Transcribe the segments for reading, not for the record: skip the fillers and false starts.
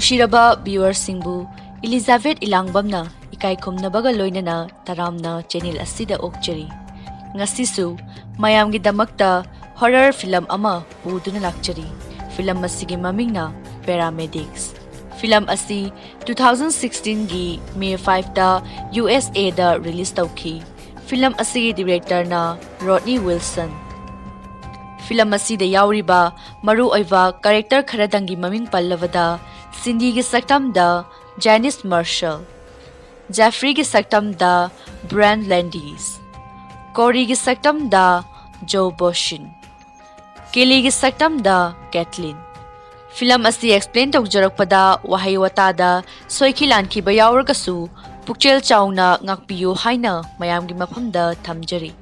Nungshiraba viewersingbu Elizabeth Ilangbamna ikai khumnabaga loinana taramna channel asida okchari. Ngasisu mayamgi damakta horror film ama puduna lakchari. Film asigi mamingna Paramedics. Film asi 2016 gi May 5 da USA da release tawki. Film asigi director na Rodney Wilson. Film asida yauriba maru oiva character kharadangi maming pallavada Cindy gi saktam da Janice Marshall, Jeffrey gi saktam da Brand Landis, Corey gi saktam da Joe Boshin, Kelly gi saktam da Kathleen. Film asi explain tawjarakpada wahai watada soikilan ki bayawargasu pukchel chawna ngakpiyu haina mayamgi mafamda thamjari.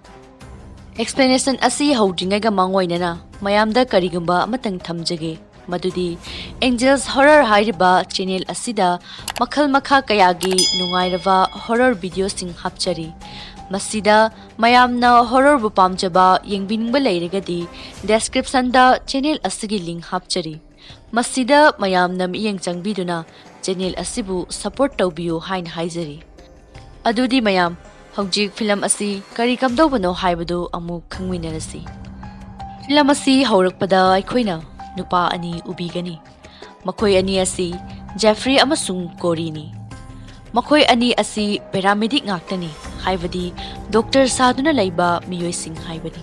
Explanation asi haudringa mangoinana mayamda karigumba amatang thamjage. Madudi Angels Horror Hairiba channel asida makhal makha kayagi nungairava horror video sing hapchari. Masida mayamna horror bu pamjaba yengbiningba leiragadi description da channel asigi link hapchari. Masida mayamna miyeng changbiduna channel asibu support tawbiyu hain haizari. Adudi mayam hojik film asi kari kamdobano haibadu amuk khangminarasi. Film asi haurakpada aikhoina nupa ani ubigani. Makoi ani asi Jeffrey amasung Corey ni. Makoi ani asi paramedic ngaktani haibadi doctor saduna laiba miyoi sing haibadi.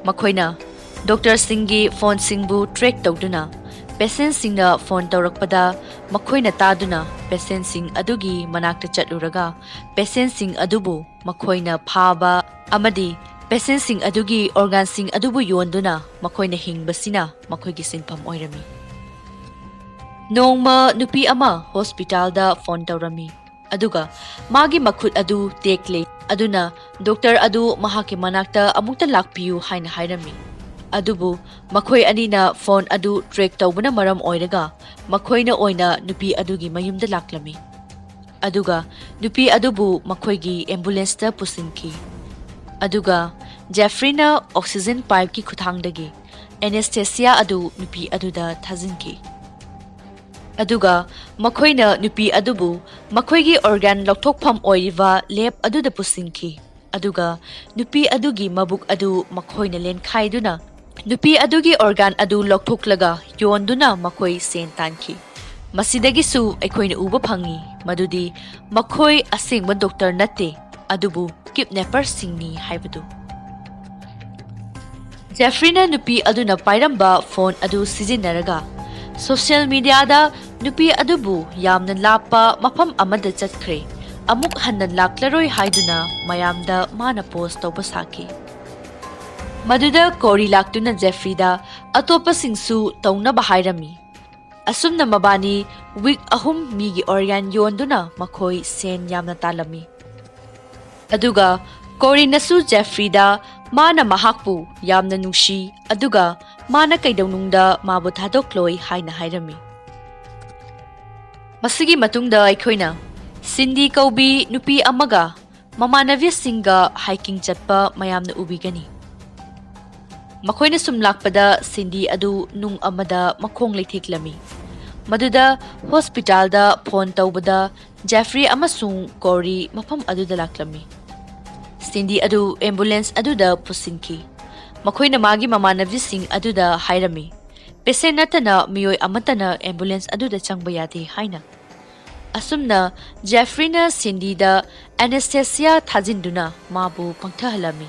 Makoina Dr. Singhi phone singbu track tawduna patient singna phone tawrakpada makoina taduna patient sing adugi manakta chatluraga patient sing adubu makoina phaba amadi patient sing adugi organ sing adubu yonduna makoina hingbasina makoigi sinpham oirami. Nongma nupi ama hospital da phone tawrami aduga magi makhut adu tekle aduna doctor adu mahaki manakta amukta lakpiyu haina hairami. Adubu makoi anina phone adu track tawbana maram oiraga makoina oina nupi adugi mayumda laklami. Aduga nupi adubu makoigi ambulance ta pusinki. Aduga Jeffrey na oxygen pipe ki khuthangdagi anesthesia adu nupi aduda thazinki. Aduga makoina nupi adubu makoigi organ lokthokpham oiriva lab aduda pusinki. Aduga nupi adugi mabuk adu makoina len khaiduna nupi adugi organ adu lokthoklaga yonduna makoi sen tanki. Masidagi su aikoina uba phangi madudi makoi asengba doctor nate adubu kidnapper singni haibadu. Jeffrey na nupi aduna pairamba phone adu sizinaraga social media da nupi adubu yamna lapa mafam amada chatkre amuk hanna laklaroi haiduna mayamda mana post tawba saki. Maduda Corey laktuna Jeffrey da atopa singsu tawna bahairami. Asumna mabani week ahum migi organ yonduna makoi sen yamna talami. Aduga Corey nasu Jeffrey da mana mahakpu yamna nungshi aduga mana kaidawnungda mabu thadokloi haina hairami. Masigi matungda aikoina Cindy kaubi nupi amaga mamanavi singa hiking chatpa mayamna ubigani. Makoina sumlakpada Cindy adu nung amada makhong leithiklami. Maduda hospital da phone tawbada Jeffrey amasung Corey mafam aduda laklami. Cindy adu ambulance aduda pusinki. Makoina magi mamanavi sing aduda hairami. Pese natana miyoi amatana ambulance aduda changbayati haina. Asumna Jeffrey na Cindy da anesthesia thajinduna mabu pangthahalami.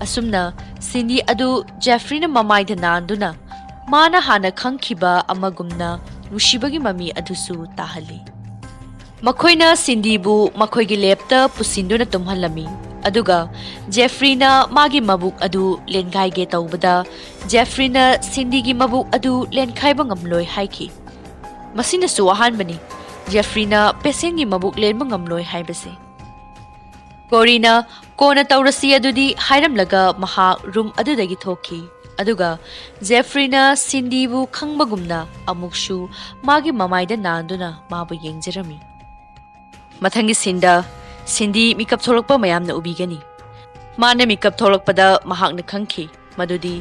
Asumna Cindy adu Jeffrey na mamaida nanduna mana hana khangkhiba amagumna nushibagi mami adusu tahali. Makoina Cindy bu makoigi lepta pusinduna tumhalami. Aduga Jeffrey na magi mabuk adu lengaige tawbada Jeffrey na Cindy gi mabuk adu lenkhaiba ngamloi haiki. Masina su ahanbani Jeffrey na patient gi mabuk lenba ngamloi haibase. Corey na kona tawrasi adudi hairamlaga maha room adudagi thoki. Aduga Jeffrey na Cindy bu khangbagumna amukshu magi mamaida nanduna mabu yengjarami. Mathangi sinda Cindy mikap tholokpa mayamna ubigani. Mana mikap tholokpada mahakna khangki ꯃꯗꯨꯗꯤ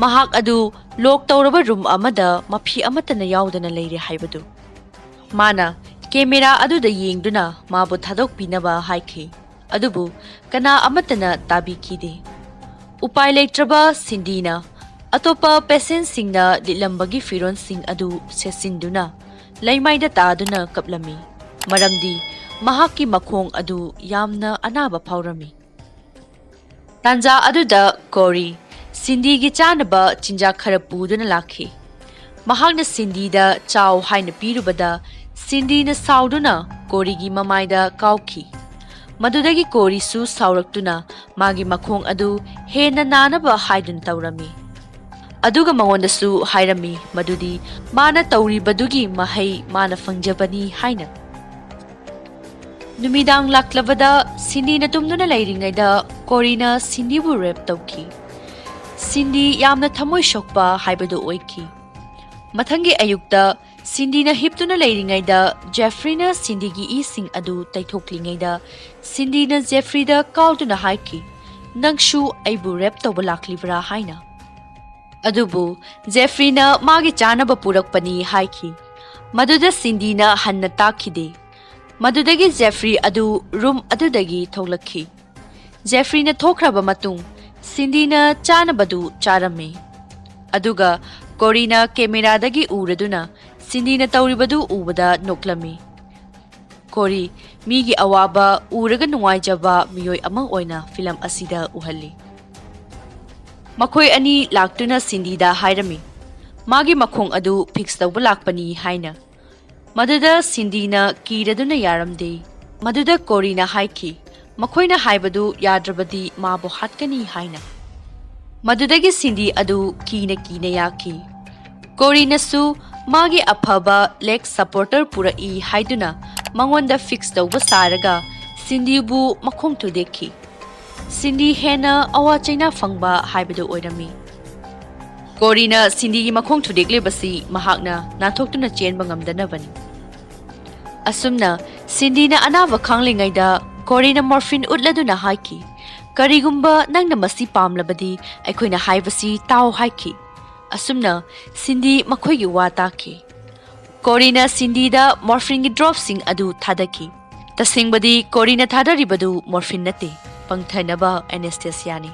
ꯃꯍꯥꯛ ꯑꯗꯨ ꯂꯣꯛ ꯇꯧꯔꯕ room ꯑꯃꯗ ꯃꯐꯤ ꯑꯃꯠꯇꯅ ꯌꯥꯎꯗꯅ ꯂꯩꯔꯦ ꯍꯥꯏꯕꯗꯨ꯫ ꯃꯥꯅ ꯀꯦꯃꯦꯔꯥ ꯑꯗꯨꯗ ꯌꯦꯡꯗꯨꯅ ꯃꯥꯕꯨ ꯊꯥꯗꯣꯛꯄꯤꯅꯕ ꯍꯥꯏꯈꯤ, ꯑꯗꯨꯕꯨ ꯀꯅꯥ ꯑꯃꯠꯇꯅ ꯇꯥꯕꯤꯈꯤꯗꯦ꯫ ꯎꯄꯥꯏ ꯂꯩꯇ꯭ꯔꯕ ꯁꯤꯟꯗꯤꯅ ꯑꯇꯣꯞꯄ ꯄꯦꯁꯦꯟꯠꯁꯤꯡꯅ ꯂꯤꯠꯂꯝꯕꯒꯤ ꯐꯤꯔꯣꯜꯁꯤꯡ ꯑꯗꯨ ꯁꯦꯠꯆꯤꯟꯗꯨꯅ ꯂꯩꯃꯥꯏꯗ ꯇꯥꯗꯨꯅ ꯀꯞꯂꯝꯃꯤ, ꯃꯔꯝꯗꯤ ꯃꯍꯥꯛꯀꯤ ꯃꯈꯣꯡ ꯑꯗꯨ ꯌꯥꯝꯅ ꯑꯅꯥꯕ ꯐꯥꯎꯔꯝꯃꯤ꯫ ꯇꯥꯟꯖꯥ ꯑꯗꯨꯗ ꯀꯣꯔꯤ ꯁꯤꯟꯗꯤꯒꯤ ꯆꯥꯅꯕ ꯆꯤꯟꯖꯥꯛ ꯈꯔ ꯄꯨꯗꯨꯅ ꯂꯥꯛꯈꯤ꯫ ꯃꯍꯥꯛꯅ ꯁꯤꯟꯗꯤꯗ ꯆꯥꯎ ꯍꯥꯏꯅ ꯄꯤꯔꯨꯕꯗ ꯁꯤꯟꯗꯤꯅ ꯁꯥꯎꯗꯨꯅ ꯀꯣꯔꯤꯒꯤ ꯃꯃꯥꯏꯗ ꯀꯥꯎꯈꯤ꯫ ꯃꯗꯨꯗꯒꯤ ꯀꯣꯔꯤꯁꯨ ꯁꯥꯎꯔꯛꯇꯨꯅ ꯃꯥꯒꯤ ꯃꯈꯣꯡ ꯑꯗꯨ ꯍꯦꯟꯅ ꯅꯥꯅꯕ ꯍꯥꯏꯗꯨꯅ ꯇꯧꯔꯝꯃꯤ꯫ ꯑꯗꯨꯒ ꯃꯉꯣꯟꯗꯁꯨ ꯍꯥꯏꯔꯝꯃꯤ ꯃꯗꯨꯗꯤ ꯃꯥꯅ ꯇꯧꯔꯤꯕꯗꯨꯒꯤ ꯃꯍꯩ ꯃꯥꯅ ꯐꯪꯖꯕꯅꯤ ꯍꯥꯏꯅ꯫ ꯅꯨꯃꯤꯗꯥꯡ ꯂꯥꯛꯂꯕꯗ ꯁꯤꯟꯗꯤꯅ ꯇꯨꯝꯗꯨꯅ ꯂꯩꯔꯤꯉꯩꯗ ꯀꯣꯔꯤꯅ ꯁꯤꯟꯗꯤꯕꯨ ꯔꯦꯞ ꯇꯧꯈꯤ꯫ ꯁꯤꯟꯗꯤ ꯌꯥꯝꯅ ꯊꯃꯣꯏ ꯁꯣꯛꯄ ꯍꯥꯏꯕꯗꯨ ꯑꯣꯏꯈꯤ꯫ ꯃꯊꯪꯒꯤ ꯑꯌꯨꯛꯇ ꯁꯤꯟꯗꯤꯅ ꯍꯤꯞꯇꯨꯅ ꯂꯩꯔꯤꯉꯩꯗ ꯖꯦꯐ꯭ꯔꯤꯅ ꯁꯤꯟꯗꯤꯒꯤ ꯏꯁꯤꯡ ꯑꯗꯨ ꯇꯩꯊꯣꯛꯂꯤꯉꯩꯗ ꯁꯤꯟꯗꯤꯅ ꯖꯦꯐ꯭ꯔꯤꯗ ꯀꯥꯎꯗꯨꯅ ꯍꯥꯏꯈꯤ, ꯅꯪꯁꯨ ꯑꯩꯕꯨ ꯔꯦꯞ ꯇꯧꯕ ꯂꯥꯛꯂꯤꯕ꯭ꯔꯥ ꯍꯥꯏꯅ꯫ ꯑꯗꯨꯕꯨ ꯖꯦꯐ꯭ꯔꯤꯅ ꯃꯥꯒꯤ ꯆꯥꯅꯕ ꯄꯨꯔꯛꯄꯅꯤ ꯍꯥꯏꯈꯤ꯫ ꯃꯗꯨꯗ ꯁꯤꯟꯗꯤꯅ ꯍꯟꯅ ꯇꯥꯛꯈꯤꯗꯦ꯫ ꯃꯗꯨꯗꯒꯤ ꯖꯦꯐ꯭ꯔꯤ ꯑꯗꯨ ꯔꯨꯝ ꯑꯗꯨꯗꯒꯤ ꯊꯣꯛꯂꯛꯈꯤ꯫ ꯖꯦꯐ꯭ꯔꯤꯅ ꯊꯣꯛꯈ꯭ꯔꯕ ꯃꯇꯨꯡ ꯁꯤꯟꯗꯤꯅ ꯆꯥꯅꯕꯗꯨ ꯆꯥꯔꯝꯃꯤ꯫ ꯑꯗꯨꯒ ꯀꯣꯔꯤꯅ ꯀꯦꯃꯦꯔꯥꯗꯒꯤ ꯎꯔꯗꯨꯅ ꯁꯤꯟꯗꯤꯅ ꯇꯧꯔꯤꯕꯗꯨ ꯎꯕꯗ ꯅꯣꯛꯂꯝꯃꯤ꯫ ꯀꯣꯔꯤ ꯃꯤꯒꯤ ꯑꯋꯥꯕ ꯎꯔꯒ ꯅꯨꯡꯉꯥꯏꯖꯕ ꯃꯤꯑꯣꯏ ꯑꯃ ꯑꯣꯏꯅ ꯐꯤꯂꯝ ꯑꯁꯤꯗ ꯎꯍꯜꯂꯤ꯫ ꯃꯈꯣꯏ ꯑꯅꯤ ꯂꯥꯛꯇꯨꯅ ꯁꯤꯟꯗꯤꯗ ꯍꯥꯏꯔꯝꯃꯤ ꯃꯥꯒꯤ ꯃꯈꯣꯡ ꯑꯗꯨ ꯐꯤꯛꯁ ꯇꯧꯕ ꯂꯥꯛꯄꯅꯤ ꯍꯥꯏꯅ꯫ ꯃꯗꯨꯗ ꯁꯤꯟꯗꯤꯅ ꯀꯤꯔꯗꯨꯅ ꯌꯥꯔꯝꯗꯦ꯫ ꯃꯗꯨꯗ ꯀꯣꯔꯤꯅ ꯍꯥꯏꯈꯤ ꯃꯈꯣꯏꯅ ꯍꯥꯏꯕꯗꯨ ꯌꯥꯗ꯭ꯔꯕꯗꯤ ꯃꯥꯕꯨ ꯍꯥꯠꯀꯅꯤ ꯍꯥꯏꯅ꯫ ꯃꯗꯨꯗꯒꯤ ꯁꯤꯟꯗꯤ ꯑꯗꯨ ꯀꯤꯅ ꯀꯤꯅ ꯌꯥꯈꯤ꯫ ꯀꯣꯔꯤꯅꯁꯨ ꯃꯥꯒꯤ ꯑꯐꯕ ꯂꯦꯒ ꯁꯄꯣꯔꯇꯔ ꯄꯨꯔꯛꯏ ꯍꯥꯏꯗꯨꯅ ꯃꯉꯣꯟꯗ ꯐꯤꯛꯁ ꯇꯧꯕ ꯁꯥꯔꯒ ꯁꯤꯟꯗꯤꯕꯨ ꯃꯈꯣꯡ ꯊꯨꯗꯦꯛꯈꯤ꯫ ꯁꯤꯟꯗꯤ ꯍꯦꯟꯅ ꯑꯋꯥ ꯆꯩꯅꯥ ꯐꯪꯕ ꯍꯥꯏꯕꯗꯨ ꯑꯣꯏꯔꯝꯃꯤ꯫ ꯀꯣꯔꯤꯅ ꯁꯤꯟꯗꯤꯒꯤ ꯃꯈꯣꯡ ꯊꯨꯗꯦꯛꯂꯤꯕꯁꯤ ꯃꯍꯥꯛꯅ ꯅꯥꯟꯊꯣꯛꯇꯨꯅ ꯆꯦꯟꯕ ꯉꯝꯗꯅꯕꯅꯤ꯫ ꯑꯁꯨꯝꯅ ꯁꯤꯟꯗꯤꯅ ꯑꯅꯥꯕ ꯈꯥꯡꯂꯤꯉꯩꯗ ꯀꯣꯔꯤꯅ ꯃꯣꯔꯐꯤꯟ ꯎꯠꯂꯗꯨꯅ ꯍꯥꯏꯈꯤ, ꯀꯔꯤꯒꯨꯝꯕ ꯅꯪꯅ ꯃꯁꯤ ꯄꯥꯝꯂꯕꯗꯤ ꯑꯩꯈꯣꯏꯅ ꯍꯥꯏꯕꯁꯤ ꯇꯥꯎ ꯍꯥꯏꯈꯤ꯫ ꯑꯁꯨꯝꯅ ꯁꯤꯟꯗꯤ ꯃꯈꯣꯏꯒꯤ ꯋꯥ ꯇꯥꯈꯤ꯫ ꯀꯣꯔꯤꯅ ꯁꯤꯟꯗꯤꯗ ꯃꯣꯔꯐꯤꯟꯒꯤ ꯗ꯭ꯔꯣꯞꯁꯤꯡ ꯑꯗꯨ ꯊꯥꯗꯈꯤ꯫ ꯇꯁꯦꯡꯕꯗꯤ ꯀꯣꯔꯤꯅ ꯊꯥꯗꯔꯤꯕꯗꯨ ꯃꯣꯔꯐꯤꯟ ꯅꯠꯇꯦ, ꯄꯪꯊꯅꯕ ꯑꯦꯅꯦꯁꯊꯦꯁꯤꯌꯥꯅꯤ꯫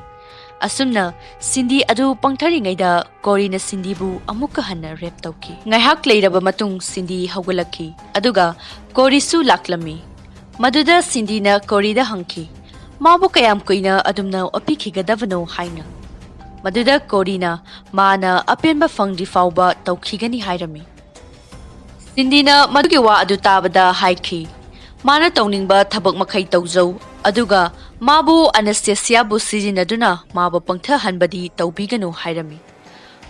ꯑꯁꯨꯝꯅ ꯁꯤꯟꯗꯤ ꯑꯗꯨ ꯄꯪꯊꯔꯤꯉꯩꯗ ꯀꯣꯔꯤꯅ ꯁꯤꯟꯗꯤꯕꯨ ꯑꯃꯨꯛꯀ ꯍꯟꯅ ꯔꯦꯞ ꯇꯧꯈꯤ꯫ ꯉꯥꯏꯍꯥꯛ ꯂꯩꯔꯕ ꯃꯇꯨꯡ ꯁꯤꯟꯗꯤ ꯍꯧꯒꯠꯂꯛꯈꯤ, ꯑꯗꯨꯒ ꯀꯣꯔꯤꯁꯨ ꯂꯥꯛꯂꯝꯃꯤ꯫ ꯃꯗꯨꯗ ꯁꯤꯟꯗꯤꯅ ꯀꯣꯔꯤꯗ ꯍꯪꯈꯤ ꯃꯥꯕꯨ ꯀꯌꯥꯝ ꯀꯨꯏꯅ ꯑꯗꯨꯝꯅ ꯑꯣꯠꯄꯤꯈꯤꯒꯗꯕꯅꯣ ꯍꯥꯏꯅ꯫ ꯃꯗꯨꯗ ꯀꯣꯔꯤꯅ ꯃꯥꯅ ꯑꯄꯦꯟꯕ ꯐꯪꯗ꯭ꯔꯤ ꯐꯥꯎꯕ ꯇꯧꯈꯤꯒꯅꯤ ꯍꯥꯏꯔꯝꯃꯤ꯫ ꯁꯤꯟꯗꯤꯅ ꯃꯗꯨꯒꯤ ꯋꯥ ꯑꯗꯨ ꯇꯥꯕꯗ ꯍꯥꯏꯈꯤ ꯃꯥꯅ ꯇꯧꯅꯤꯡꯕ ꯊꯕꯛ ꯃꯈꯩ ꯇꯧꯖꯧ, ꯑꯗꯨꯒ ꯃꯥꯕꯨ ꯑꯦꯅꯦꯁꯊꯦꯁꯤꯌꯥꯕꯨ ꯁꯤꯖꯤꯟꯅꯗꯨꯅ ꯃꯥꯕꯨ ꯄꯪꯊꯍꯟꯕꯗꯤ ꯇꯧꯕꯤꯒꯅꯨ ꯍꯥꯏꯔꯝꯃꯤ꯫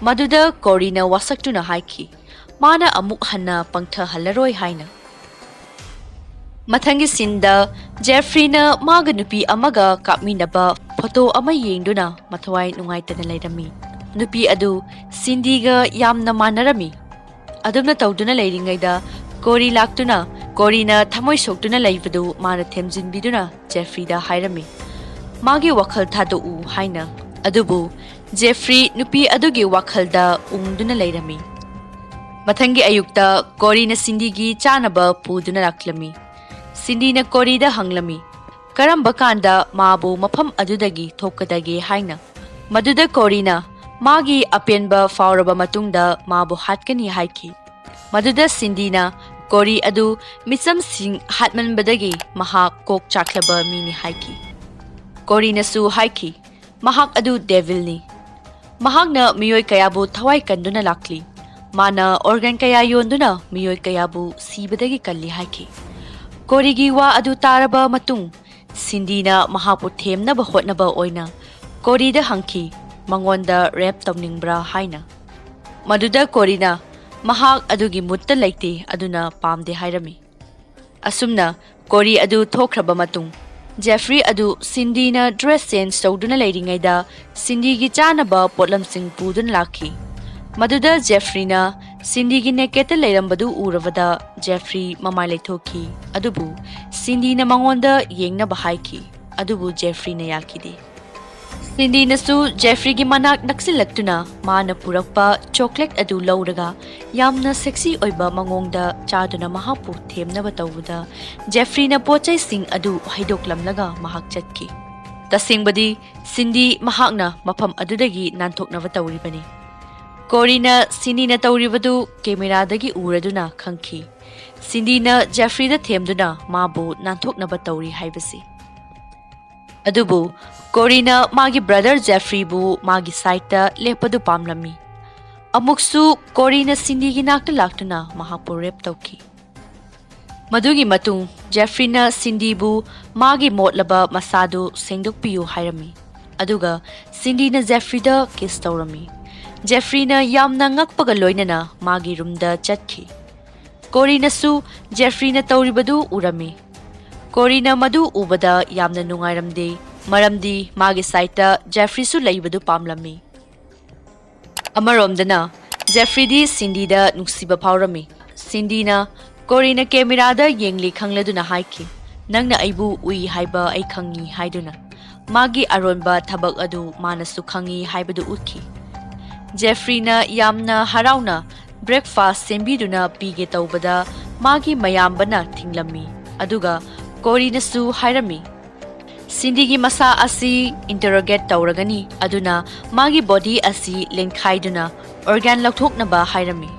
ꯃꯗꯨꯗ ꯀꯣꯔꯤꯅ ꯋꯥꯁꯛꯇꯨꯅ ꯍꯥꯏꯈꯤ ꯃꯥꯅ ꯑꯃꯨꯛ ꯍꯟꯅ ꯄꯪꯊꯍꯜꯂꯔꯣꯏ ꯍꯥꯏꯅ꯫ ꯃꯊꯪꯒꯤ ꯁꯤꯟꯗ ꯖꯦꯐ꯭ꯔꯤꯅ ꯃꯥꯒ ꯅꯨꯄꯤ ꯑꯃꯒ ꯀꯥꯞꯃꯤꯟꯅꯕ ꯐꯣꯇꯣ ꯑꯃ ꯌꯦꯡꯗꯨꯅ ꯃꯊꯋꯥꯏ ꯅꯨꯡꯉꯥꯏꯇꯅ ꯂꯩꯔꯝꯃꯤ꯫ ꯅꯨꯄꯤ ꯑꯗꯨ ꯁꯤꯟꯗꯤꯒ ꯌꯥꯝꯅ ꯃꯥꯟꯅꯔꯝꯃꯤ꯫ ꯑꯗꯨꯝꯅ ꯇꯧꯗꯨꯅ ꯂꯩꯔꯤꯉꯩꯗ ꯀꯣꯔꯤ ꯂꯥꯛꯇꯨꯅ ꯀꯣꯔꯤꯅ ꯊꯃꯣꯏ ꯁꯣꯛꯇꯨꯅ ꯂꯩꯕꯗꯨ ꯃꯥꯅ ꯊꯦꯝꯖꯤꯟꯕꯤꯗꯨꯅ ꯖꯦꯐ꯭ꯔꯤꯗ ꯍꯥꯏꯔꯝꯃꯤ ꯃꯥꯒꯤ ꯋꯥꯈꯜ ꯊꯥꯗꯣꯛꯎ ꯍꯥꯏꯅ꯫ ꯑꯗꯨꯕꯨ ꯖꯦꯐ꯭ꯔꯤ ꯅꯨꯄꯤ ꯑꯗꯨꯒꯤ ꯋꯥꯈꯜꯗ ꯎꯪꯗꯨꯅ ꯂꯩꯔꯝꯃꯤ꯫ ꯃꯊꯪꯒꯤ ꯑꯌꯨꯛꯇ ꯀꯣꯔꯤꯅ ꯁꯤꯟꯗꯤꯒꯤ ꯆꯥꯅꯕ ꯄꯨꯗꯨꯅ ꯂꯥꯛꯂꯝꯃꯤ꯫ ꯁꯤꯟꯗꯤꯅ ꯀꯣꯔꯤꯗ ꯍꯪꯂꯝꯃꯤ ꯀꯔꯝꯕ ꯀꯥꯟꯗ ꯃꯥꯕꯨ ꯃꯐꯝ ꯑꯗꯨꯗꯒꯤ ꯊꯣꯛꯀꯗꯒꯦ ꯍꯥꯏꯅ꯫ ꯃꯗꯨꯗ ꯀꯣꯔꯤꯅ ꯃꯥꯒꯤ ꯑꯄꯦꯟꯕ ꯐꯥꯎꯔꯕ ꯃꯇꯨꯡꯗ ꯃꯥꯕꯨ ꯍꯥꯠꯀꯅꯤ ꯍꯥꯏꯈꯤ꯫ ꯃꯗꯨꯗ ꯁꯤꯟꯗꯤꯅ ꯀꯣꯔꯤ ꯑꯗꯨ ꯃꯤꯆꯝꯁꯤꯡ ꯍꯥꯠꯃꯟꯕꯗꯒꯤ ꯃꯍꯥꯛ ꯀꯣꯛ ꯆꯥꯛꯂꯕ ꯃꯤꯅꯤ ꯍꯥꯏꯈꯤ꯫ ꯀꯣꯔꯤꯅꯁꯨ ꯍꯥꯏꯈꯤ ꯃꯍꯥꯛ ꯑꯗꯨ ꯗꯦꯚꯤꯜꯅꯤ꯫ ꯃꯍꯥꯛꯅ ꯃꯤꯑꯣꯏ ꯀꯌꯥꯕꯨ ꯊꯋꯥꯏ ꯀꯟꯗꯨꯅ ꯂꯥꯛꯂꯤ꯫ ꯃꯥꯅ ꯑꯣꯔꯒꯥꯟ ꯀꯌꯥ ꯌꯣꯟꯗꯨꯅ ꯃꯤꯑꯣꯏ ꯀꯌꯥꯕꯨ ꯁꯤꯕꯗꯒꯤ ꯀꯜꯂꯤ ꯍꯥꯏꯈꯤ꯫ ꯀꯣꯔꯤꯒꯤ ꯋꯥ ꯑꯗꯨ ꯇꯥꯔꯕ ꯃꯇꯨꯡ ꯁꯤꯟꯗꯤꯅ ꯃꯍꯥꯛꯄꯨ ꯊꯦꯝꯅꯕ ꯍꯣꯠꯅꯕ ꯑꯣꯏꯅ ꯀꯣꯔꯤꯗ ꯍꯪꯈꯤ ꯃꯉꯣꯟꯗ ꯔꯦꯞ ꯇꯧꯅꯤꯡꯕ꯭ꯔꯥ ꯍꯥꯏꯅ꯫ ꯃꯗꯨꯗ ꯀꯣꯔꯤꯅ ꯃꯍꯥꯛ ꯑꯗꯨꯒꯤ ꯃꯨꯠꯇ ꯂꯩꯇꯦ ꯑꯗꯨꯅ ꯄꯥꯝꯗꯦ ꯍꯥꯏꯔꯝꯃꯤ꯫ ꯑꯁꯨꯝꯅ ꯀꯣꯔꯤ ꯑꯗꯨ ꯊꯣꯛꯈ꯭ꯔꯕ ꯃꯇꯨꯡ ꯖꯦꯐ꯭ꯔꯤ ꯑꯗꯨ ꯁꯤꯟꯗꯤꯅ ꯗ꯭ꯔꯦꯁ ꯆꯦꯟꯖ ꯇꯧꯗꯨꯅ ꯂꯩꯔꯤꯉꯩꯗ ꯁꯤꯟꯗꯤꯒꯤ ꯆꯥꯅꯕ ꯄꯣꯠꯂꯝꯁꯤꯡ ꯄꯨꯗꯨꯅ ꯂꯥꯛꯈꯤ꯫ ꯃꯗꯨꯗ ꯖꯦꯐ꯭ꯔꯤꯅ ꯁꯤꯟꯗꯤꯒꯤ ꯅꯦꯀꯦꯠꯇ ꯂꯩꯔꯝꯕꯗꯨ ꯎꯔꯕꯗ ꯖꯦꯐ꯭ꯔꯤ ꯃꯃꯥꯏ ꯂꯩꯊꯣꯛꯈꯤ, ꯑꯗꯨꯕꯨ ꯁꯤꯟꯗꯤꯅ ꯃꯉꯣꯟꯗ ꯌꯦꯡꯅꯕ ꯍꯥꯏꯈꯤ, ꯑꯗꯨꯕꯨ ꯖꯦꯐ꯭ꯔꯤꯅ ꯌꯥꯈꯤꯗꯦ꯫ ꯁꯤꯟꯗꯤꯅꯁꯨ ꯖꯦꯐ꯭ꯔꯤꯒꯤ ꯃꯅꯥꯛ ꯅꯛꯁꯤꯜꯂꯛꯇꯨꯅ ꯃꯥꯅ ꯄꯨꯔꯛꯄ ꯆꯣꯀ꯭ꯂꯦꯠ ꯑꯗꯨ ꯂꯧꯔꯒ ꯌꯥꯝꯅ ꯁꯦꯛꯁꯤ ꯑꯣꯏꯕ ꯃꯑꯣꯡꯗ ꯆꯥꯗꯨꯅ ꯃꯍꯥꯛꯄꯨ ꯊꯦꯝꯅꯕ ꯇꯧꯕꯗ ꯖꯦꯐ꯭ꯔꯤꯅ ꯄꯣꯠꯆꯩꯁꯤꯡ ꯑꯗꯨ ꯍꯩꯗꯣꯛꯂꯝꯂꯒ ꯃꯍꯥꯛ ꯆꯠꯈꯤ꯫ ꯇꯁꯦꯡꯕꯗꯤ ꯁꯤꯟꯗꯤ ꯃꯍꯥꯛꯅ ꯃꯐꯝ ꯑꯗꯨꯗꯒꯤ ꯅꯥꯟꯊꯣꯛꯅꯕ ꯇꯧꯔꯤꯕꯅꯤ꯫ ꯀꯣꯔꯤꯅ ꯁꯤꯟꯗꯤꯅ ꯇꯧꯔꯤꯕꯗꯨ ꯀꯦꯃꯦꯔꯥꯗꯒꯤ ꯎꯔꯗꯨꯅ ꯈꯪꯈꯤ ꯁꯤꯟꯗꯤꯅ ꯖꯦꯐ꯭ꯔꯤꯗ ꯊꯦꯝꯗꯨꯅ ꯃꯥꯕꯨ ꯅꯥꯟꯊꯣꯛꯅꯕ ꯇꯧꯔꯤ ꯍꯥꯏꯕꯁꯤ꯫ ꯑꯗꯨꯕꯨ ꯀꯣꯔꯤꯅ ꯃꯥꯒꯤ ꯕ꯭ꯔꯗꯔ ꯖꯦꯐ꯭ꯔꯤꯕꯨ ꯃꯥꯒꯤ ꯁꯥꯏꯠꯇ ꯂꯦꯞꯄꯗꯨ ꯄꯥꯝꯂꯝꯃꯤ꯫ ꯑꯃꯨꯛꯁꯨ ꯀꯣꯔꯤꯅ ꯁꯤꯟꯗꯤꯒꯤ ꯅꯥꯛꯇ ꯂꯥꯛꯇꯨꯅ ꯃꯍꯥꯛꯄꯨ ꯔꯦꯞ ꯇꯧꯈꯤ꯫ ꯃꯗꯨꯒꯤ ꯃꯇꯨꯡ ꯖꯦꯐ꯭ꯔꯤꯅ ꯁꯤꯟꯗꯤꯕꯨ ꯃꯥꯒꯤ ꯃꯣꯠꯂꯕ ꯃꯁꯥꯗꯨ ꯁꯦꯡꯗꯣꯛꯄꯤꯌꯨ ꯍꯥꯏꯔꯝꯃꯤ ꯑꯗꯨꯒ ꯁꯤꯟꯗꯤꯅ ꯖꯦꯐ꯭ꯔꯤꯗ ꯀꯤꯁ ꯇꯧꯔꯝꯃꯤ꯫ ꯖꯦꯐ꯭ꯔꯤꯅ ꯌꯥꯝꯅ ꯉꯛꯄꯒ ꯂꯣꯏꯅꯅ ꯃꯥꯒꯤ ꯔꯨꯝꯗ ꯆꯠꯈꯤ꯫ ꯀꯣꯔꯤꯅꯁꯨ ꯖꯦꯐ꯭ꯔꯤꯅ ꯇꯧꯔꯤꯕꯗꯨ ꯎꯔꯝꯃꯤ꯫ ꯀꯣꯔꯤꯅ ꯃꯗꯨ ꯎꯕꯗ ꯌꯥꯝꯅ ꯅꯨꯡꯉꯥꯏꯔꯝꯗꯦ ꯃꯔꯝꯗꯤ ꯃꯥꯒꯤ ꯁꯥꯏꯠꯇ ꯖꯦꯐ꯭ꯔꯤꯁꯨ ꯂꯩꯕꯗꯨ ꯄꯥꯝꯂꯝꯃꯤ꯫ ꯑꯃꯔꯣꯝꯗꯅ ꯖꯦꯐ꯭ꯔꯤꯗꯤ ꯁꯤꯟꯗꯤꯗ ꯅꯨꯡꯁꯤꯕ ꯐꯥꯎꯔꯝꯃꯤ꯫ ꯁꯤꯟꯗꯤꯅ ꯀꯣꯔꯤꯅ ꯀꯦꯃꯦꯔꯥꯗ ꯌꯦꯡꯂꯤ ꯈꯪꯂꯗꯨꯅ ꯍꯥꯏꯈꯤ, "ꯅꯪꯅ ꯑꯩꯕꯨ ꯎꯏ ꯍꯥꯏꯕ ꯑꯩ ꯈꯪꯉꯤ" ꯍꯥꯏꯗꯨꯅ ꯃꯥꯒꯤ ꯑꯔꯣꯟꯕ ꯊꯕꯛ ꯑꯗꯨ ꯃꯥꯅꯁꯨ ꯈꯪꯉꯤ ꯍꯥꯏꯕꯗꯨ ꯎꯠꯈꯤ꯫ ꯖꯦꯐ꯭ꯔꯤꯅ ꯌꯥꯝꯅ ꯍꯔꯥꯎꯅ ꯕ꯭ꯔꯦꯛꯐꯥꯁꯠ ꯁꯦꯝꯕꯤꯗꯨꯅ ꯄꯤꯒꯦ ꯇꯧꯕꯗ ꯃꯥꯒꯤ ꯃꯌꯥꯝꯕꯅ ꯊꯤꯡꯂꯝꯃꯤ ꯑꯗꯨꯒ ꯀꯣꯔꯤꯅꯁꯨ ꯍꯥꯏꯔꯝꯃꯤ ꯁꯤꯟꯗꯤꯒꯤ ꯃꯁꯥ ꯑꯁꯤ ꯏꯟꯇꯔꯣꯒꯦꯠ ꯇꯧꯔꯒꯅꯤ ꯑꯗꯨꯅ ꯃꯥꯒꯤ ꯕꯣꯗꯤ ꯑꯁꯤ ꯂꯦꯟꯈꯥꯏꯗꯨꯅ ꯑꯣꯔꯒꯥꯟ ꯂꯧꯊꯣꯛꯅꯕ ꯍꯥꯏꯔꯝꯃꯤ꯫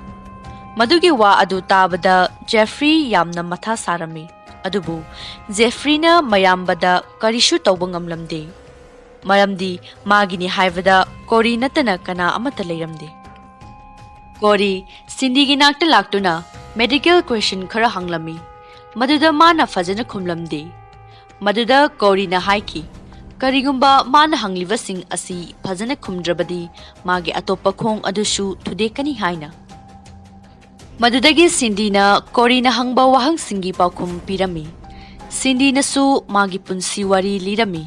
ꯃꯗꯨꯒꯤ ꯋꯥ ꯑꯗꯨ ꯇꯥꯕꯗ ꯖꯦꯐ꯭ꯔꯤ ꯌꯥꯝꯅ ꯃꯊꯥ ꯁꯥꯔꯝꯃꯤ ꯑꯗꯨꯕꯨ ꯖꯦꯐ꯭ꯔꯤꯅ ꯃꯌꯥꯝꯕꯗ ꯀꯔꯤꯁꯨ ꯇꯧꯕ ꯉꯝꯂꯝꯗꯦ ꯃꯔꯝꯗꯤ ꯃꯥꯒꯤꯅꯤ ꯍꯥꯏꯕꯗ ꯀꯣꯔꯤ ꯅꯠꯇꯅ ꯀꯅꯥ ꯑꯃꯠꯇ ꯂꯩꯔꯝꯗꯦ꯫ ꯀꯣꯔꯤ ꯁꯤꯟꯗꯤꯒꯤ ꯅꯥꯛꯇ ꯂꯥꯛꯇꯨꯅ ꯃꯦꯗꯤꯀꯦꯜ ꯀ꯭ꯋꯦꯁꯟ ꯈꯔ ꯍꯪꯂꯝꯃꯤ ꯃꯗꯨꯗ ꯃꯥꯅ ꯐꯖꯅ ꯈꯨꯝꯂꯝꯗꯦ꯫ ꯃꯗꯨꯗ ꯀꯣꯔꯤꯅ ꯍꯥꯏꯈꯤ ꯀꯔꯤꯒꯨꯝꯕ ꯃꯥꯅ ꯍꯪꯂꯤꯕꯁꯤꯡ ꯑꯁꯤ ꯐꯖꯅ ꯈꯨꯝꯗ꯭ꯔꯕꯗꯤ ꯃꯥꯒꯤ ꯑꯇꯣꯞꯄ ꯈꯣꯡ ꯑꯗꯨꯁꯨ ꯊꯨꯗꯦꯛꯀꯅꯤ ꯍꯥꯏꯅ꯫ ꯃꯗꯨꯗꯒꯤ ꯁꯤꯟꯗꯤꯅ ꯀꯣꯔꯤꯅ ꯍꯪꯕ ꯋꯥꯍꯪꯁꯤꯡꯒꯤ ꯄꯥꯎꯈꯨꯝ ꯄꯤꯔꯝꯃꯤ꯫ ꯁꯤꯟꯗꯤꯅꯁꯨ ꯃꯥꯒꯤ ꯄꯨꯟꯁꯤ ꯋꯥꯔꯤ ꯂꯤꯔꯝꯃꯤ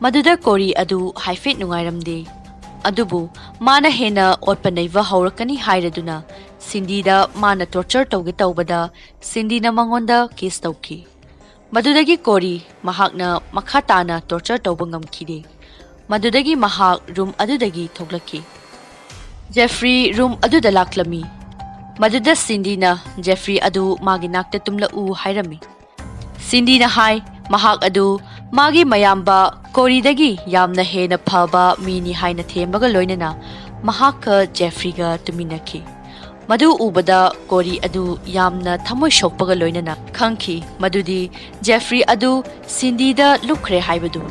ꯃꯗꯨꯗ ꯀꯣꯔꯤ ꯑꯗꯨ ꯍꯥꯏꯐꯦꯠ ꯅꯨꯡꯉꯥꯏꯔꯝꯗꯦ ꯑꯗꯨꯕꯨ ꯃꯥꯅ ꯍꯦꯟꯅ ꯑꯣꯠꯄ ꯅꯩꯕ ꯍꯧꯔꯛꯀꯅꯤ ꯍꯥꯏꯔꯗꯨꯅ ꯁꯤꯟꯗꯤꯗ ꯃꯥꯅ ꯇꯣꯔꯆꯔ ꯇꯧꯒꯦ ꯇꯧꯕꯗ ꯁꯤꯟꯗꯤꯅ ꯃꯉꯣꯟꯗ ꯀꯤꯁ ꯇꯧꯈꯤ꯫ ꯃꯗꯨꯗꯒꯤ ꯀꯣꯔꯤ ꯃꯍꯥꯛꯅ ꯃꯈꯥ ꯇꯥꯅ ꯇꯣꯔꯆꯔ ꯇꯧꯕ ꯉꯝꯈꯤꯗꯦ꯫ ꯃꯗꯨꯗꯒꯤ ꯃꯍꯥꯛ ꯔꯨꯝ ꯑꯗꯨꯗꯒꯤ ꯊꯣꯛꯂꯛꯈꯤ꯫ ꯖꯦꯐ꯭ꯔꯤ ꯔꯨꯝ ꯑꯗꯨꯗ ꯂꯥꯛꯂꯝꯃꯤ ꯃꯗꯨꯗ ꯁꯤꯟꯗꯤꯅ ꯖꯦꯐ꯭ꯔꯤ ꯑꯗꯨ ꯃꯥꯒꯤ ꯅꯥꯛꯇ ꯇꯨꯝꯂꯛꯎ ꯍꯥꯏꯔꯝꯃꯤ꯫ ꯁꯤꯟꯗꯤꯅ ꯍꯥꯏ ꯃꯍꯥꯛ ꯑꯗꯨ ꯃꯥꯒꯤ ꯃꯌꯥꯝꯕ ꯀꯣꯔꯤꯗꯒꯤ ꯌꯥꯝꯅ ꯍꯦꯟꯅ ꯐꯕ ꯃꯤꯅꯤ ꯍꯥꯏꯅ ꯊꯦꯝꯕꯒ ꯂꯣꯏꯅꯅ ꯃꯍꯥꯛꯀ ꯖꯦꯐ꯭ꯔꯤꯒ ꯇꯨꯃꯤꯟꯅꯈꯤ꯫ ꯃꯗꯨ ꯎꯕꯗ ꯀꯣꯔꯤ ꯑꯗꯨ ꯌꯥꯝꯅ ꯊꯃꯣꯏ ꯁꯣꯛꯄꯒ ꯂꯣꯏꯅꯅ ꯈꯪꯈꯤ ꯃꯗꯨꯗꯤ ꯖꯦꯐ꯭ꯔꯤ ꯑꯗꯨ ꯁꯤꯟꯗꯤꯗ ꯂꯨꯞꯈ꯭ꯔꯦ ꯍꯥꯏꯕꯗꯨ꯫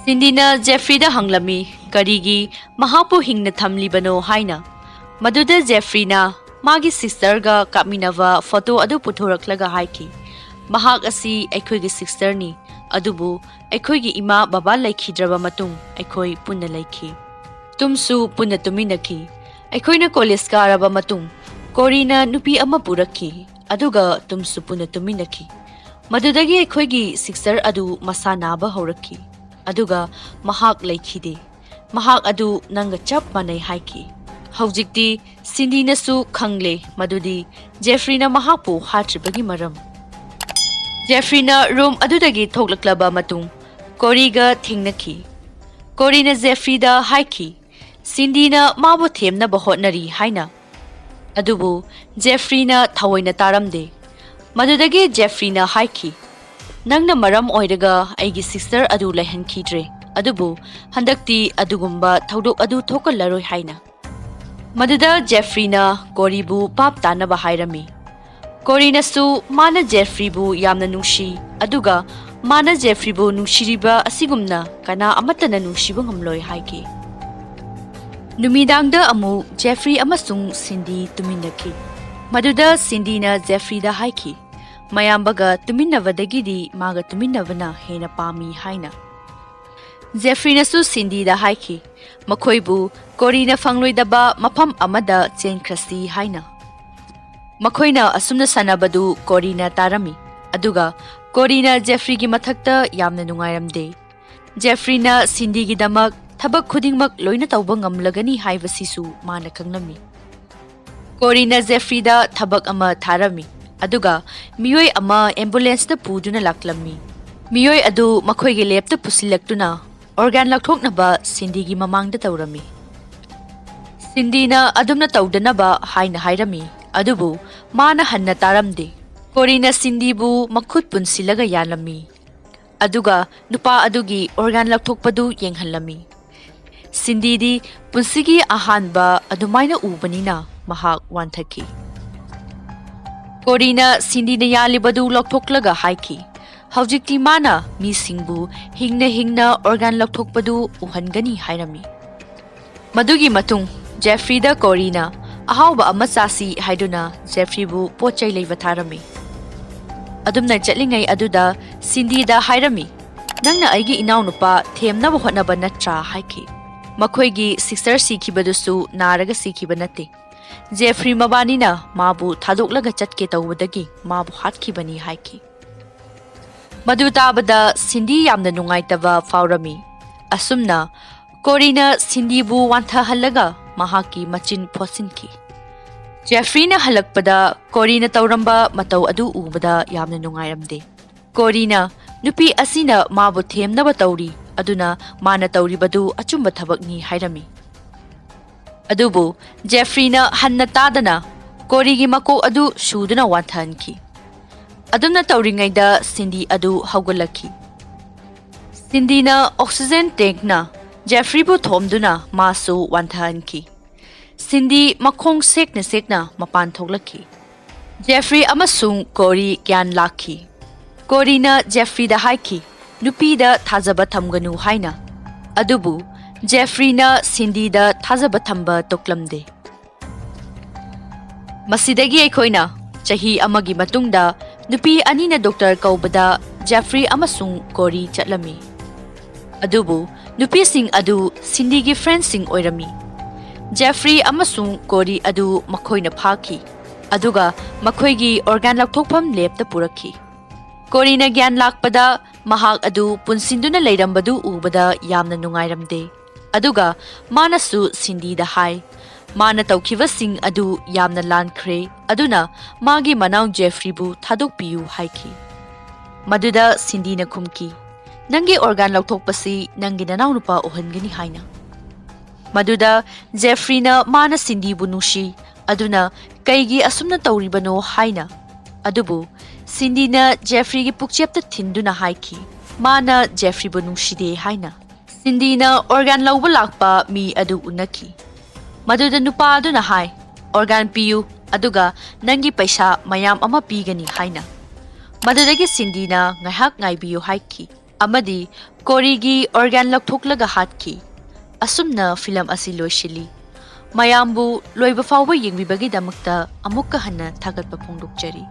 ꯁꯤꯟꯗꯤꯅ ꯖꯦꯐ꯭ꯔꯤꯗ ꯍꯪꯂꯝꯃꯤ ꯀꯔꯤꯒꯤ ꯃꯍꯥꯛꯄꯨ ꯍꯤꯡꯅ ꯊꯝꯂꯤꯕꯅꯣ ꯍꯥꯏꯅ꯫ ꯃꯗꯨꯗ ꯖꯦꯐ꯭ꯔꯤꯅ ꯃꯥꯒꯤ ꯁꯤꯁꯇꯔꯒ ꯀꯥꯞꯃꯤꯟꯅꯕ ꯐꯣꯇꯣ ꯑꯗꯨ ꯄꯨꯊꯣꯔꯛꯂꯒ ꯍꯥꯏꯈꯤ, "ꯃꯍꯥꯛ ꯑꯁꯤ ꯑꯩꯈꯣꯏꯒꯤ ꯁꯤꯁꯇꯔꯅꯤ ꯑꯗꯨꯕꯨ ꯑꯩꯈꯣꯏꯒꯤ ꯏꯃꯥ ꯕꯕꯥ ꯂꯩꯈꯤꯗ꯭ꯔꯕ ꯃꯇꯨꯡ ꯑꯩꯈꯣꯏ ꯄꯨꯟꯅ ꯂꯩꯈꯤ꯫ ꯇꯨꯝꯁꯨ ꯄꯨꯟꯅ ꯇꯨꯃꯤꯟꯅꯈꯤ꯫ ꯑꯩꯈꯣꯏꯅ ꯀꯣꯂꯦꯖ ꯀꯥꯔꯕ ꯃꯇꯨꯡ ꯀꯣꯔꯤꯅ ꯅꯨꯄꯤ ꯑꯃ ꯄꯨꯔꯛꯈꯤ ꯑꯗꯨꯒ ꯇꯨꯝꯁꯨ ꯄꯨꯟꯅ ꯇꯨꯃꯤꯟꯅꯈꯤ꯫ ꯃꯗꯨꯗꯒꯤ ꯑꯩꯈꯣꯏꯒꯤ ꯁꯤꯁꯇꯔ ꯑꯗꯨ ꯃꯁꯥ ꯅꯥꯕ ꯍꯧꯔꯛꯈꯤ ꯑꯗꯨꯒ ꯃꯍꯥꯛ ꯂꯩꯈꯤꯗꯦ꯫ ꯃꯍꯥꯛ ꯑꯗꯨ ꯅꯪꯒ ꯆꯞ ꯃꯥꯟꯅꯩ ꯍꯥꯏꯈꯤ꯫ ꯍꯧꯖꯤꯛꯇꯤ ꯁꯤꯟꯗꯤꯅꯁꯨ ꯈꯪꯂꯦ ꯃꯗꯨꯗꯤ ꯖꯦꯐ꯭ꯔꯤꯅ ꯃꯍꯥꯛꯄꯨ ꯍꯥꯠꯇ꯭ꯔꯤꯕꯒꯤ ꯃꯔꯝ꯫ ꯖꯦꯐ꯭ꯔꯤꯅ ꯔꯨꯝ ꯑꯗꯨꯗꯒꯤ ꯊꯣꯛꯂꯛꯂꯕ ꯃꯇꯨꯡ ꯀꯣꯔꯤꯒ ꯊꯦꯡꯅꯈꯤ꯫ ꯀꯣꯔꯤꯅ ꯖꯦꯐ꯭ꯔꯤꯗ ꯍꯥꯏꯈꯤ ꯁꯤꯟꯗꯤꯅ ꯃꯥꯕꯨ ꯊꯦꯝꯅꯕ ꯍꯣꯠꯅꯔꯤ ꯍꯥꯏꯅ ꯑꯗꯨꯕꯨ ꯖꯦꯐ꯭ꯔꯤꯅ ꯊꯑꯣꯏꯅ ꯇꯥꯔꯝꯗꯦ꯫ ꯃꯗꯨꯗꯒꯤ ꯖꯦꯐ꯭ꯔꯤꯅ ꯍꯥꯏꯈꯤ, "ꯅꯪꯅ ꯃꯔꯝ ꯑꯣꯏꯔꯒ ꯑꯩꯒꯤ ꯁꯤꯁꯇꯔ ꯑꯗꯨ ꯂꯩꯍꯟꯈꯤꯗ꯭ꯔꯦ ꯑꯗꯨꯕꯨ ꯍꯟꯗꯛꯇꯤ ꯑꯗꯨꯒꯨꯝꯕ ꯊꯧꯗꯣꯛ ꯑꯗꯨ ꯊꯣꯛꯍꯜꯂꯔꯣꯏ ꯍꯥꯏꯅ꯫ ꯃꯗꯨꯗ ꯖꯦꯐ꯭ꯔꯤꯅ ꯀꯣꯔꯤꯕꯨ ꯄꯥꯞ ꯇꯥꯅꯕ ꯍꯥꯏꯔꯝꯃꯤ꯫ ꯀꯣꯔꯤꯅꯁꯨ ꯃꯥꯅ ꯖꯦꯐ꯭ꯔꯤꯕꯨ ꯌꯥꯝꯅ ꯅꯨꯡꯁꯤ ꯑꯗꯨꯒ ꯃꯥꯅ ꯖꯦꯐ꯭ꯔꯤꯕꯨ ꯅꯨꯡꯁꯤꯔꯤꯕ ꯑꯁꯤꯒꯨꯝꯅ ꯀꯅꯥ ꯑꯃꯠꯇꯅ ꯅꯨꯡꯁꯤꯕ ꯉꯝꯂꯣꯏ ꯍꯥꯏꯈꯤ꯫ ꯅꯨꯃꯤꯗꯥꯡꯗ ꯑꯃꯨꯛ ꯖꯦꯐ꯭ꯔꯤ ꯑꯃꯁꯨꯡ ꯁꯤꯟꯗꯤ ꯇꯨꯃꯤꯟꯅꯈꯤ꯫ ꯃꯗꯨꯗ ꯁꯤꯟꯗꯤꯅ ꯖꯦꯐ꯭ꯔꯤꯗ ꯍꯥꯏꯈꯤ ꯃꯌꯥꯝꯕꯒ ꯇꯨꯃꯤꯟꯅꯕꯗꯒꯤꯗꯤ ꯃꯥꯒ ꯇꯨꯃꯤꯟꯅꯕꯅ ꯍꯦꯟꯅ ꯄꯥꯝꯃꯤ ꯍꯥꯏꯅ꯫ ꯖꯦꯐ꯭ꯔꯤꯅꯁꯨ ꯁꯤꯟꯗꯤꯗ ꯍꯥꯏꯈꯤ ꯃꯈꯣꯏꯕꯨ ꯀꯣꯔꯤꯅ ꯐꯪꯂꯣꯏꯗꯕ ꯃꯐꯝ ꯑꯃꯗ ꯆꯦꯟꯈ꯭ꯔꯁꯤ ꯍꯥꯏꯅ꯫ ꯃꯈꯣꯏꯅ ꯑꯁꯨꯝꯅ ꯁꯥꯟꯅꯕꯗꯨ ꯀꯣꯔꯤꯅ ꯇꯥꯔꯝꯃꯤ ꯑꯗꯨꯒ ꯀꯣꯔꯤꯅ ꯖꯦꯐ꯭ꯔꯤꯒꯤ ꯃꯊꯛꯇ ꯌꯥꯝꯅ ꯅꯨꯡꯉꯥꯏꯔꯝꯗꯦ꯫ ꯖꯦꯐ꯭ꯔꯤꯅ ꯁꯤꯟꯗꯤꯒꯤꯗꯃꯛ ꯊꯕꯛ ꯈꯨꯗꯤꯡꯃꯛ ꯂꯣꯏꯅ ꯇꯧꯕ ꯉꯝꯂꯒꯅꯤ ꯍꯥꯏꯕꯁꯤꯁꯨ ꯃꯥꯅ ꯈꯪꯂꯝꯃꯤ꯫ ꯀꯣꯔꯤꯅ ꯖꯦꯐ꯭ꯔꯤꯗ ꯊꯕꯛ ꯑꯃ ꯊꯥꯔꯝꯃꯤ ꯑꯗꯨꯒ ꯃꯤꯑꯣꯏ ꯑꯃ ꯑꯦꯝꯕꯨꯂꯦꯟꯁꯇ ꯄꯨꯗꯨꯅ ꯂꯥꯛꯂꯝꯃꯤ꯫ ꯃꯤꯑꯣꯏ ꯑꯗꯨ ꯃꯈꯣꯏꯒꯤ ꯂꯦꯞꯇ ꯄꯨꯁꯤꯜꯂꯛꯇꯨꯅ organ laukthoknaba Cindygi mamangda tawrami. Cindyna adumna tawdanaba haina hairami, adubu mana hanna taramde. Corina Cindybu makhut punsilaga yanlami. Aduga nupa adugi organ laukthokpadu yenghanlami. Cindydi punsigi ahanba adumaina ubanina mahak wanthaki. Corina Cindyna yalibadu laukthoklaga haiki. Haujikti mana misingbu hingna organ laukthokpadu uhangani hairami. Madugi matung Jeffreyda Corina ahawba ama chasi haiduna Jeffreybu pochai leiba tharami. Adumna chatlingai aduda Cindyda hairami. Nangna aigi inaunupa themnaba hotnaba natra haiki. Makhoigi sister sikhibadusu naraga sikhiba nate. Jeffrey mabanina mabu thadoklaga chatke tawbadagi mabu hatkibani haiki. Madu tabada Cindy yamna nungaitaba faurami. Asumna Corina Cindybu wanthahallaga mahaki machin phosinki. Jeffreyna halakpada Corina tawramba matau adu ubada yamna nungairamde. Corina nupi asina mabu themnaba tawri aduna mana tawribadu achumba thabakni hairami. Adubu Jeffreyna hanna tadana Corigi mako adu shuduna wanthanki. Adumna tawringaida Cindy adu haugalaki. Cindyna oxygen tank na Jeffreybu thomduna masu wanthanki. Cindy makhong sekna mapan thoglaki. Jeffrey amasung Cory gyan laki. Corina Jeffreyda haiki nupida thajaba thamganu haina. Adubu Jeffreyna Cindyda thajaba thamba toklamde. Masidagi aikhoina chahi amagi matungda nupi anina doctor kaubada Jeffrey amasung Cory chatlami. Adubu nupi sing adu Cindygi friend sing oirami. Jeffrey amasung Cory adu makhoina phaki. Aduga makhoigi organ laukthokpham lepta puraki. Corina gyan lakpada mahak adu punsinduna leirambadu ubada yamna nungairamde. Aduga manasu Cindyda hai. Mana tawkiba sing adu yamna lankhre aduna magi manau Jeffreybu thadokpiyu haiki. Maduda Cindyna khumki. Nangi organ lauthokpasi nangi nanau nupa ohangani haina. Maduda Jeffreyna mana Cindybu nushi aduna kaigi asumna tawribano haina. Adubu Cindyna Jeffreygi pukchepta thinduna haiki. Mana Jeffreybu nushide haina. Cindyna organ lauba lakpa mi adu unaki. Maduda nupa aduna hai organ piyu aduga nangi paisa mayam ama pigani haina. Madudagi Cindyna ngaihak ngaibiyu haiki. Amadi Corigi organ laukthoklaga hatki. Asumna film asi loishili. Mayambu loiba fawba yengbibagi damakta amukka hanna thagatpa phongdokjari.